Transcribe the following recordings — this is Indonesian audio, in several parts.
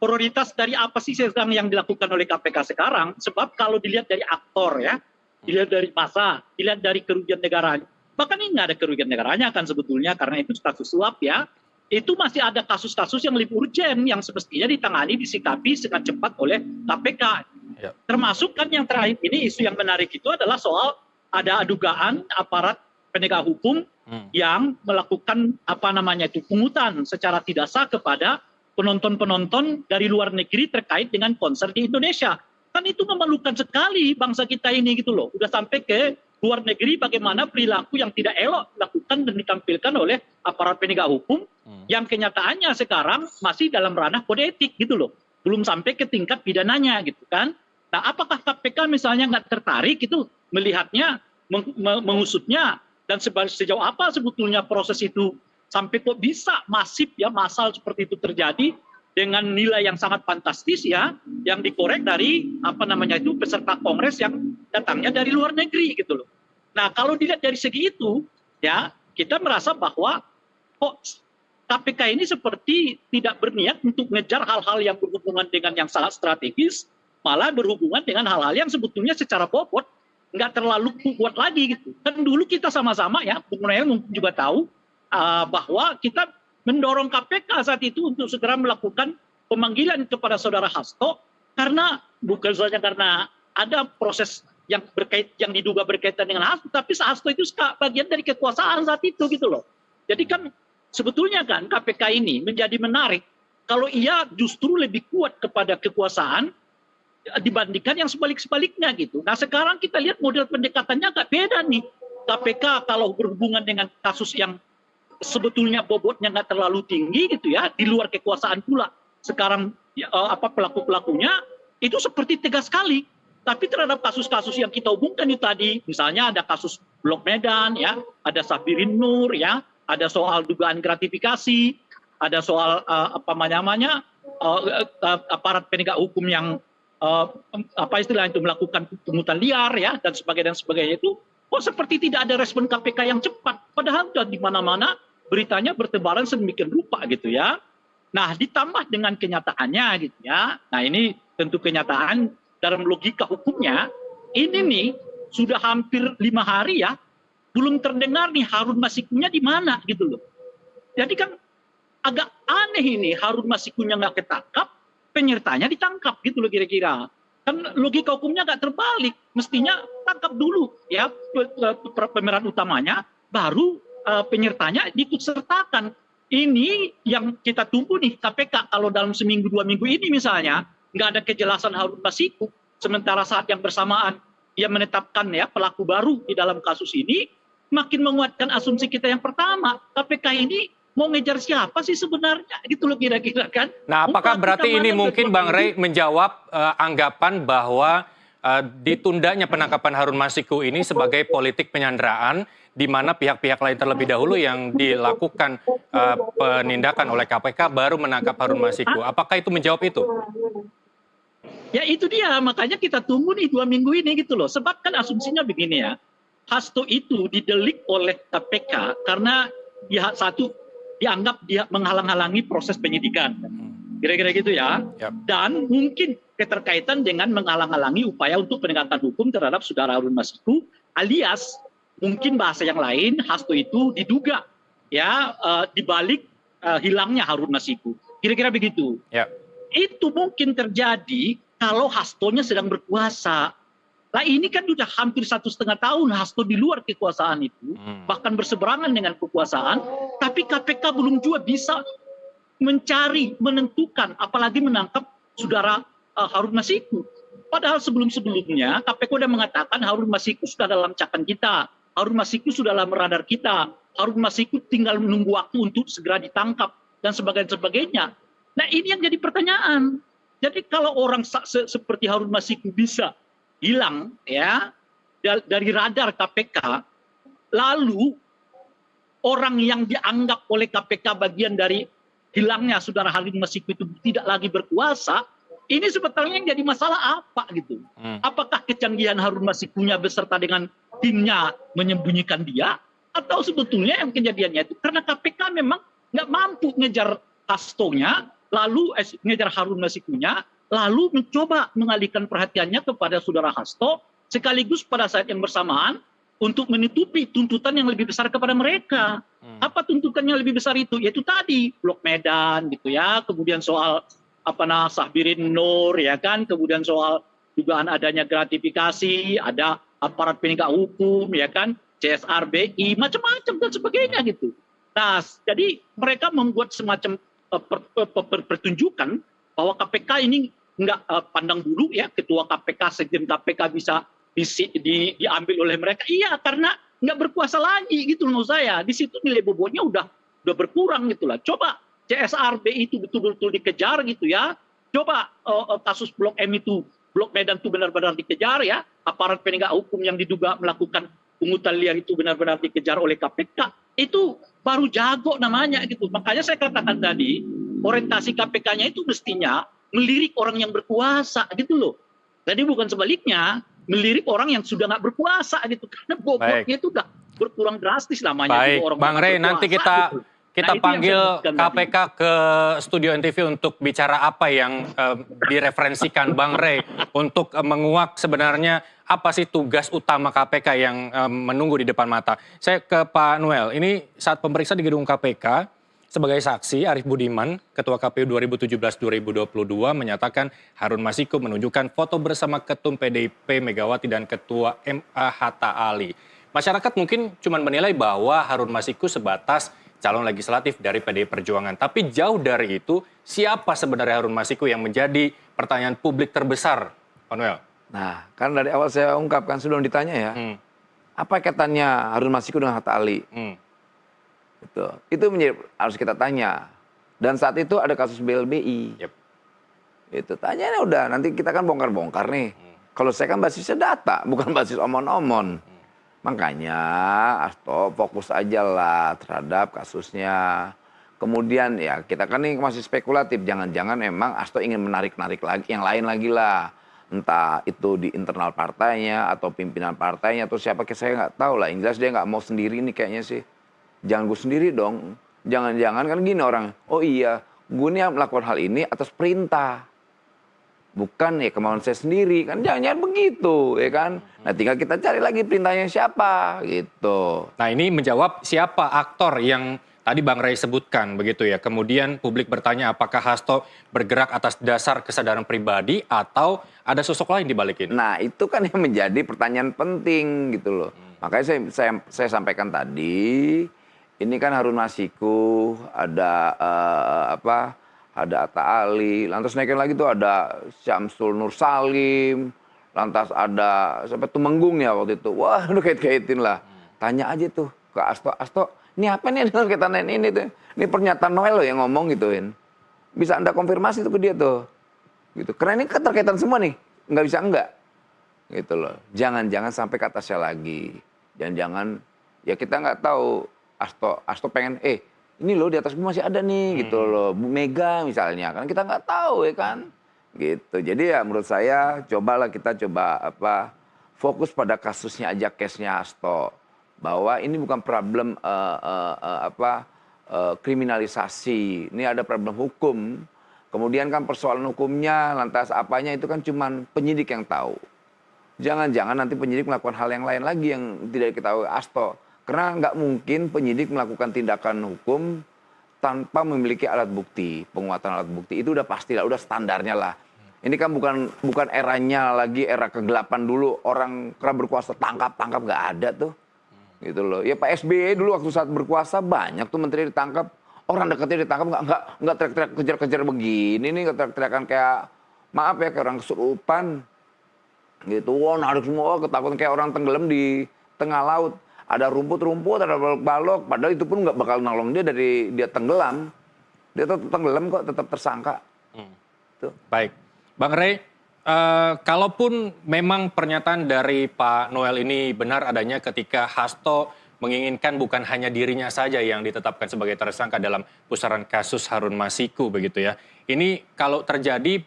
prioritas dari apa sih sedang yang dilakukan oleh KPK sekarang? Sebab kalau dilihat dari aktor ya, dilihat dari masa, dilihat dari kerugian negara, bahkan ini nggak ada kerugian negaranya kan sebetulnya karena itu kasus suap ya. Itu masih ada kasus-kasus yang lebih urgent yang semestinya ditangani, disikapi secara cepat oleh KPK. Ya. Termasuk kan yang terakhir ini isu yang menarik itu adalah soal ada dugaan aparat penegak hukum yang melakukan pungutan secara tidak sah kepada penonton-penonton dari luar negeri terkait dengan konser di Indonesia. Kan itu memalukan sekali bangsa kita ini gitu loh. Udah sampai ke luar negeri bagaimana perilaku yang tidak elok dilakukan dan ditampilkan oleh aparat penegak hukum yang kenyataannya sekarang masih dalam ranah kode etik gitu loh. Belum sampai ke tingkat pidananya gitu kan. Nah apakah KPK misalnya nggak tertarik itu melihatnya, mengusutnya, dan sejauh apa sebetulnya proses itu sampai kok bisa masif ya massal seperti itu terjadi dengan nilai yang sangat fantastis ya yang dikorek dari peserta kongres yang datangnya dari luar negeri gitu loh. Nah kalau dilihat dari segi itu ya kita merasa bahwa kok KPK ini seperti tidak berniat untuk mengejar hal-hal yang berhubungan dengan yang sangat strategis, malah berhubungan dengan hal-hal yang sebetulnya secara bobot nggak terlalu kuat lagi gitu. Kan dulu kita sama-sama ya, Bung Noel mungkin juga tahu bahwa kita mendorong KPK saat itu untuk segera melakukan pemanggilan kepada saudara Hasto karena bukan saja karena ada proses yang diduga berkaitan dengan Hasto, tapi Hasto itu bagian dari kekuasaan saat itu gitu loh. Jadi kan sebetulnya kan KPK ini menjadi menarik kalau ia justru lebih kuat kepada kekuasaan dibandingkan yang sebalik-sebaliknya gitu. Nah sekarang kita lihat model pendekatannya agak beda nih. KPK kalau berhubungan dengan kasus yang sebetulnya bobotnya nggak terlalu tinggi gitu ya, di luar kekuasaan pula. Sekarang pelaku-pelakunya itu seperti tegas sekali. Tapi terhadap kasus-kasus yang kita hubungkan itu tadi, misalnya ada kasus Blok Medan ya, ada Safirin Nur ya, ada soal dugaan gratifikasi, ada soal aparat penegak hukum yang melakukan pungutan liar ya dan sebagainya itu kok seperti tidak ada respon KPK yang cepat padahal sudah di mana-mana beritanya bertebaran sedemikian rupa gitu ya. Nah ditambah dengan kenyataannya gitu ya. Nah ini tentu kenyataan dalam logika hukumnya ini nih sudah hampir 5 hari ya belum terdengar nih Harun Masikunya di mana gitu loh. Jadi kan agak aneh ini Harun Masikunya nggak ketangkap, penyertanya ditangkap gitu loh kira-kira. Kan logika hukumnya agak terbalik. Mestinya tangkap dulu ya pemeran utamanya, baru penyertanya diikut sertakan. Ini yang kita tunggu nih KPK kalau dalam seminggu 2 minggu ini misalnya nggak ada kejelasan Harun Masiku, sementara saat yang bersamaan ia menetapkan ya pelaku baru di dalam kasus ini, makin menguatkan asumsi kita yang pertama, KPK ini mau ngejar siapa sih sebenarnya gitu loh kira-kira kan. Nah apakah berarti ini mungkin Bang Rey menjawab anggapan bahwa ditundanya penangkapan Harun Masiku ini sebagai politik penyanderaan di mana pihak-pihak lain terlebih dahulu yang dilakukan penindakan oleh KPK baru menangkap Harun Masiku. Apakah itu menjawab itu? Ya itu dia, makanya kita tunggu nih 2 minggu ini gitu loh. Sebab kan asumsinya begini ya, Hasto itu didelik oleh KPK karena dianggap dia menghalang-halangi proses penyidikan. Kira-kira gitu ya. Dan mungkin keterkaitan dengan menghalang-halangi upaya untuk penegakan hukum terhadap saudara Harun Masiku, alias mungkin bahasa yang lain Hasto itu diduga ya dibalik hilangnya Harun Masiku. Kira-kira begitu. Itu mungkin terjadi kalau Hastonya sedang berkuasa. Nah ini kan sudah hampir 1,5 tahun Hasto di luar kekuasaan itu, bahkan berseberangan dengan kekuasaan, tapi KPK belum juga bisa mencari, menentukan, apalagi menangkap saudara Harun Masiku. Padahal sebelum-sebelumnya KPK sudah mengatakan Harun Masiku sudah dalam cakan kita, Harun Masiku sudah dalam radar kita, Harun Masiku tinggal menunggu waktu untuk segera ditangkap, dan sebagainya. Nah ini yang jadi pertanyaan. Jadi kalau orang seperti Harun Masiku bisa hilang ya dari radar KPK, lalu orang yang dianggap oleh KPK bagian dari hilangnya saudara Harun Masiku itu tidak lagi berkuasa, ini sebetulnya yang jadi masalah apa gitu? Apakah kecanggihan Harun Masikunya beserta dengan timnya menyembunyikan dia, atau sebetulnya yang kejadiannya itu karena KPK memang nggak mampu ngejar Hastonya, lalu ngejar Harun Masikunya, lalu mencoba mengalihkan perhatiannya kepada saudara Hasto, sekaligus pada saat yang bersamaan untuk menutupi tuntutan yang lebih besar kepada mereka. Apa tuntutan yang lebih besar itu? Yaitu tadi Blok Medan gitu ya, kemudian soal Sahbirin Nur ya kan, kemudian soal dugaan adanya gratifikasi, ada aparat penegak hukum ya kan, CSR BI, macam-macam dan sebagainya gitu. Nah, jadi mereka membuat semacam pertunjukan bahwa KPK ini nggak pandang bulu ya, ketua KPK, sekjen KPK bisa diambil oleh mereka. Iya, karena nggak berkuasa lagi gitu menurut saya. Di situ nilai bobotnya udah berkurang gitu lah. Coba CSR BI itu betul-betul dikejar gitu ya. Coba kasus Blok M itu, Blok Medan itu benar-benar dikejar ya. Aparat penegak hukum yang diduga melakukan pungutan liar itu benar-benar dikejar oleh KPK. Itu baru jago namanya gitu. Makanya saya katakan tadi, orientasi KPK-nya itu mestinya melirik orang yang berkuasa gitu loh. Jadi bukan sebaliknya, melirik orang yang sudah nggak berkuasa gitu. Karena bobotnya itu udah berkurang drastis namanya. Baik, orang Bang Rey, nanti kita gitu. panggil KPK ke studio NTV untuk bicara apa yang direferensikan Bang Rey untuk menguak sebenarnya apa sih tugas utama KPK yang menunggu di depan mata. Saya ke Pak Noel, ini saat pemeriksa di gedung KPK sebagai saksi Arief Budiman, Ketua KPU 2017-2022 menyatakan Harun Masiku menunjukkan foto bersama Ketum PDIP Megawati dan Ketua MA Hatta Ali. Masyarakat mungkin cuma menilai bahwa Harun Masiku sebatas calon legislatif dari PDI Perjuangan. Tapi jauh dari itu, siapa sebenarnya Harun Masiku yang menjadi pertanyaan publik terbesar, Pak Noel? Nah, kan dari awal saya ungkapkan sebelum ditanya ya, apa kaitannya Harun Masiku dengan Hatta Ali? Itu harus kita tanya. Dan saat itu ada kasus BLBI. Itu tanyanya udah, nanti kita kan bongkar-bongkar nih. Kalau saya kan basisnya data, bukan basis omon-omon. Makanya Hasto fokus aja lah terhadap kasusnya. Kemudian ya kita kan ini masih spekulatif. Jangan-jangan memang Hasto ingin menarik-narik lagi yang lain lagi lah. Entah itu di internal partainya atau pimpinan partainya atau siapa, saya nggak tahu lah. Yang jelas dia nggak mau sendiri nih kayaknya sih. Jangan gue sendiri dong. Jangan-jangan kan gini orang, oh iya gue nih melakukan hal ini atas perintah. Bukan ya kemauan saya sendiri, kan jangan-jangan begitu ya kan. Nah tinggal kita cari lagi perintahnya siapa gitu. Nah ini menjawab siapa aktor yang tadi Bang Rey sebutkan begitu ya. Kemudian publik bertanya apakah Hasto bergerak atas dasar kesadaran pribadi atau ada sosok lain di balik ini. Nah itu kan yang menjadi pertanyaan penting gitu loh. Makanya saya sampaikan tadi, ini kan Harun Masiku, ada ada Hatta Ali, lantas naikin lagi tuh ada Syamsul Nur Salim, lantas ada sampai Tumenggung ya waktu itu. Wah, udah kait-kaitin lah. Tanya aja tuh ke Hasto, ini apa nih dalam kaitan ini tuh? Ini pernyataan Noel loh yang ngomong gituin. Bisa Anda konfirmasi tuh ke dia tuh. Gitu. Karena ini keterkaitan semua nih, nggak bisa enggak. Gitu loh. Jangan sampai kata saya lagi. Jangan ya kita nggak tahu Hasto pengen ini loh di atas gue masih ada nih gitu loh, Bu Mega misalnya, kan kita nggak tahu ya kan, gitu. Jadi ya menurut saya kita coba fokus pada kasusnya aja, case-nya Hasto, bahwa ini bukan problem kriminalisasi, ini ada problem hukum. Kemudian kan persoalan hukumnya, lantas apanya itu kan cuman penyidik yang tahu. Jangan-jangan nanti penyidik melakukan hal yang lain lagi yang tidak diketahui Hasto. Karena nggak mungkin penyidik melakukan tindakan hukum tanpa memiliki alat bukti. Penguatan alat bukti itu udah pasti lah, udah standarnya lah. Ini kan bukan eranya lagi, era kegelapan dulu. Orang kerap berkuasa tangkap nggak ada tuh. Gitu loh. Ya Pak SBY dulu waktu saat berkuasa banyak tuh menteri ditangkap. Orang dekatnya ditangkap nggak teriak-teriak kejar-kejar begini nih, nggak teriak-teriakan kayak maaf ya kayak orang kesurupan. Gitu. Wah, narik semua ketakutan kayak orang tenggelam di tengah laut. Ada rumput-rumput, ada balok-balok, padahal itu pun nggak bakal nolong dia dari dia tenggelam. Dia tetap tenggelam kok, tetap tersangka. Tuh. Baik, Bang Rey, kalaupun memang pernyataan dari Pak Noel ini benar adanya ketika Hasto menginginkan bukan hanya dirinya saja yang ditetapkan sebagai tersangka dalam pusaran kasus Harun Masiku begitu ya. Ini kalau terjadi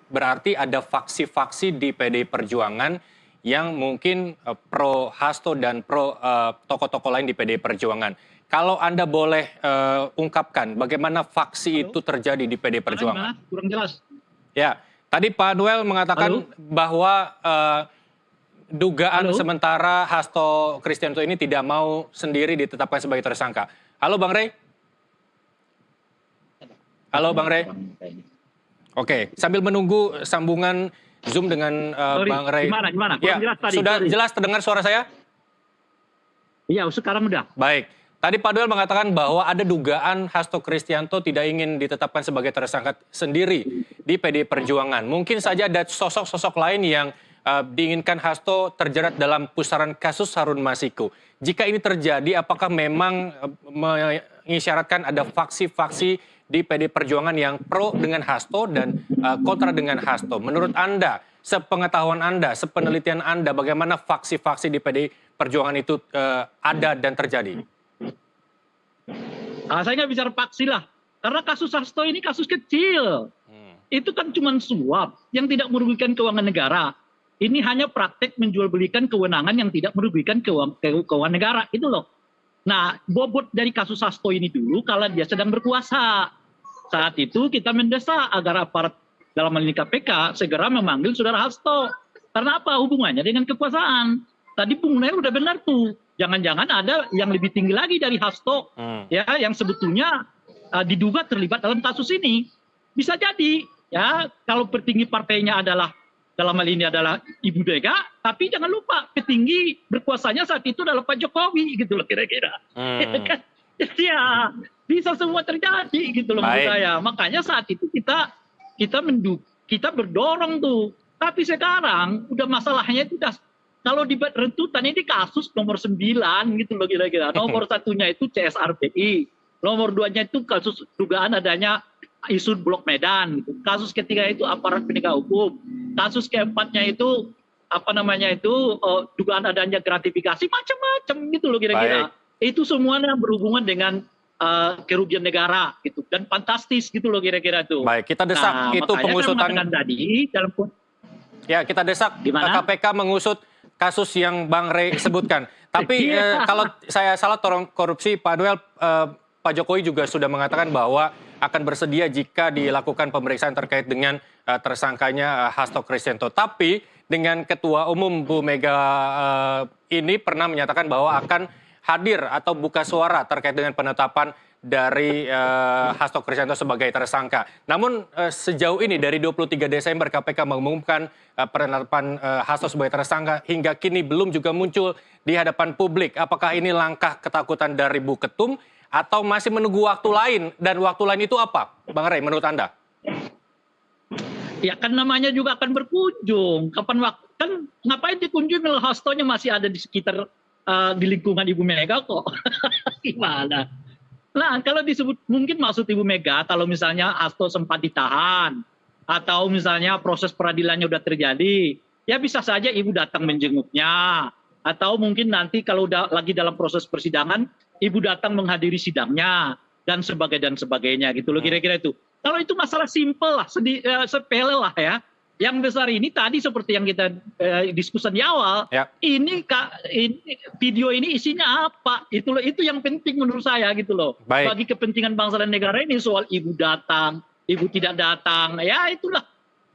berarti ada faksi-faksi di PDI Perjuangan yang mungkin pro Hasto dan pro tokoh-tokoh lain di PDI Perjuangan. kalau Anda boleh ungkapkan bagaimana faksi itu terjadi di PD Perjuangan. Kurang jelas. Ya, tadi Pak Noel mengatakan bahwa dugaan sementara Hasto Kristianto ini tidak mau sendiri ditetapkan sebagai tersangka. Halo Bang Rey. Halo Bang Rey. Oke, sambil menunggu sambungan Zoom dengan Bang Rey. Gimana? Ya, Jelas tadi. sudah jelas terdengar suara saya? Iya, sekarang udah. Baik. Tadi Pak Noel mengatakan bahwa ada dugaan Hasto Kristianto tidak ingin ditetapkan sebagai tersangka sendiri di PD Perjuangan. Mungkin saja ada sosok-sosok lain yang diinginkan Hasto terjerat dalam pusaran kasus Harun Masiku. Jika ini terjadi, apakah memang mengisyaratkan ada faksi-faksi di PD Perjuangan yang pro dengan Hasto dan kontra dengan Hasto? Menurut Anda, sepengetahuan Anda, sepenelitian Anda, bagaimana faksi-faksi di PD Perjuangan itu ada dan terjadi? Saya nggak bicara faksi lah, karena kasus Hasto ini kasus kecil. Itu kan cuma suap yang tidak merugikan keuangan negara. Ini hanya praktek menjual belikan kewenangan yang tidak merugikan keuangan negara, itu loh. Nah, bobot dari kasus Hasto ini dulu kalau dia sedang berkuasa. Saat itu kita mendesak agar aparat dalam hal ini KPK segera memanggil saudara Hasto. Karena apa? Hubungannya dengan kekuasaan. Tadi Bung Noel udah benar tuh. Jangan-jangan ada yang lebih tinggi lagi dari Hasto, ya, yang sebetulnya diduga terlibat dalam kasus ini. Bisa jadi, ya, kalau petinggi partainya adalah dalam hal ini adalah Ibu Mega, tapi jangan lupa petinggi berkuasanya saat itu adalah Pak Jokowi, gitu loh kira-kira. Jadi ya bisa semua terjadi, gitu loh menurut saya. Makanya saat itu kita berdorong tuh. Tapi sekarang udah masalahnya itu udah, kalau di rentutan ini kasus nomor 9 gitu loh kira-kira. Nomor satunya itu CSRPI, nomor 2-nya itu kasus dugaan adanya isu Blok Medan gitu. Kasus ketiga itu aparat penegak hukum. Kasus keempatnya itu dugaan adanya gratifikasi, macam-macam gitu loh kira-kira. Itu semuanya berhubungan dengan kerugian negara gitu, dan fantastis gitu loh kira-kira tuh. Baik, kita desak itu pengusutan tadi dalam. Ya, kita desak KPK mengusut kasus yang Bang Rey sebutkan. Tapi kalau saya salah tolong korupsi, Pak Noel, Pak Jokowi juga sudah mengatakan bahwa akan bersedia jika dilakukan pemeriksaan terkait dengan tersangkanya Hasto Kristianto. Tapi dengan Ketua Umum Bu Mega ini pernah menyatakan bahwa akan hadir atau buka suara terkait dengan penetapan dari Hasto Kristianto sebagai tersangka. Namun sejauh ini dari 23 Desember KPK mengumumkan penetapan Hasto sebagai tersangka hingga kini belum juga muncul di hadapan publik. Apakah ini langkah ketakutan dari Bu Ketum atau masih menunggu waktu lain, dan waktu lain itu apa, Bang Rey, menurut Anda? Ya kan namanya juga akan berkunjung. Kapan waktu kan ngapain dikunjungi kalau Hastonya masih ada di sekitar di lingkungan Ibu Mega kok? Gimana? Nah, kalau disebut mungkin maksud Ibu Mega kalau misalnya Hasto sempat ditahan atau misalnya proses peradilannya udah terjadi, ya bisa saja Ibu datang menjenguknya, atau mungkin nanti kalau udah lagi dalam proses persidangan Ibu datang menghadiri sidangnya dan sebagainya gitu loh kira-kira itu. Kalau itu masalah simpel lah, sepele lah ya. Yang besar ini tadi seperti yang kita diskusi di awal, ini video ini isinya apa? Itu yang penting menurut saya gitu loh. Bagi kepentingan bangsa dan negara ini soal Ibu datang, Ibu tidak datang, ya itulah.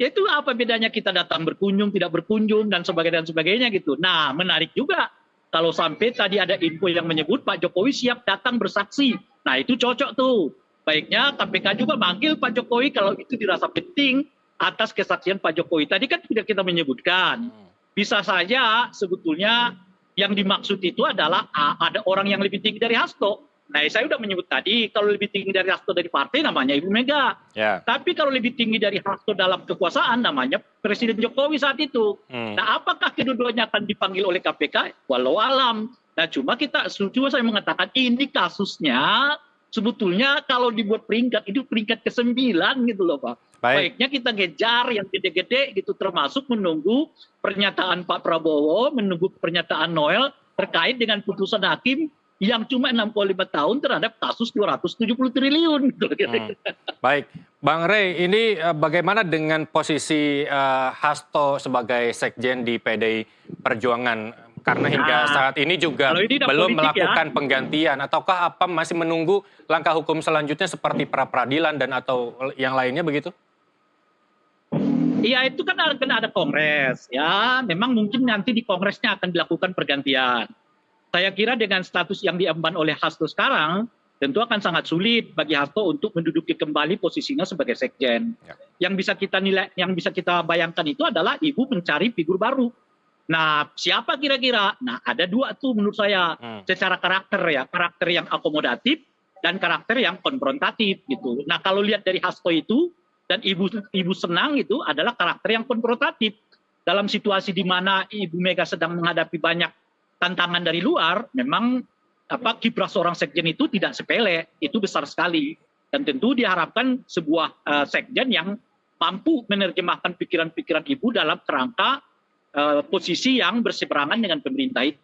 Ya itu apa bedanya kita datang berkunjung, tidak berkunjung dan sebagainya gitu. Nah, menarik juga kalau sampai tadi ada info yang menyebut Pak Jokowi siap datang bersaksi. Nah, itu cocok tuh. Baiknya KPK juga manggil Pak Jokowi kalau itu dirasa penting atas kesaksian Pak Jokowi. Tadi kan tidak kita menyebutkan. Bisa saja sebetulnya yang dimaksud itu adalah ada orang yang lebih tinggi dari Hasto. Nah, saya sudah menyebut tadi, kalau lebih tinggi dari Hasto dari partai namanya Ibu Mega. Tapi kalau lebih tinggi dari Hasto dalam kekuasaan namanya Presiden Jokowi saat itu. Nah, apakah kedua-duanya akan dipanggil oleh KPK? Walau alam. Nah, cuma saya mengatakan ini kasusnya sebetulnya kalau dibuat peringkat, itu peringkat ke-9 gitu loh Pak. Baiknya kita ngejar yang gede-gede gitu, termasuk menunggu pernyataan Pak Prabowo, menunggu pernyataan Noel terkait dengan putusan hakim yang cuma 65 tahun terhadap kasus 270 triliun. Baik, Bang Rey, ini bagaimana dengan posisi Hasto sebagai sekjen di PDI Perjuangan? Karena hingga saat ini juga kalau ini udah belum politik melakukan penggantian, ataukah apa masih menunggu langkah hukum selanjutnya seperti pra peradilan dan atau yang lainnya begitu? Iya itu kan ada kongres ya, memang mungkin nanti di kongresnya akan dilakukan pergantian. Saya kira dengan status yang diemban oleh Hasto sekarang, tentu akan sangat sulit bagi Hasto untuk menduduki kembali posisinya sebagai sekjen. Ya. Yang bisa kita nilai, yang bisa kita bayangkan itu adalah ibu mencari figur baru. Nah, siapa kira-kira? Nah, ada dua tuh menurut saya secara karakter ya, karakter yang akomodatif dan karakter yang konfrontatif gitu. Nah, kalau lihat dari Hasto itu dan ibu senang itu adalah karakter yang konfrontatif. Dalam situasi di mana Ibu Mega sedang menghadapi banyak tantangan dari luar, memang kiprah seorang sekjen itu tidak sepele, itu besar sekali. Dan tentu diharapkan sebuah sekjen yang mampu menerjemahkan pikiran-pikiran ibu dalam kerangka posisi yang berseberangan dengan pemerintah itu.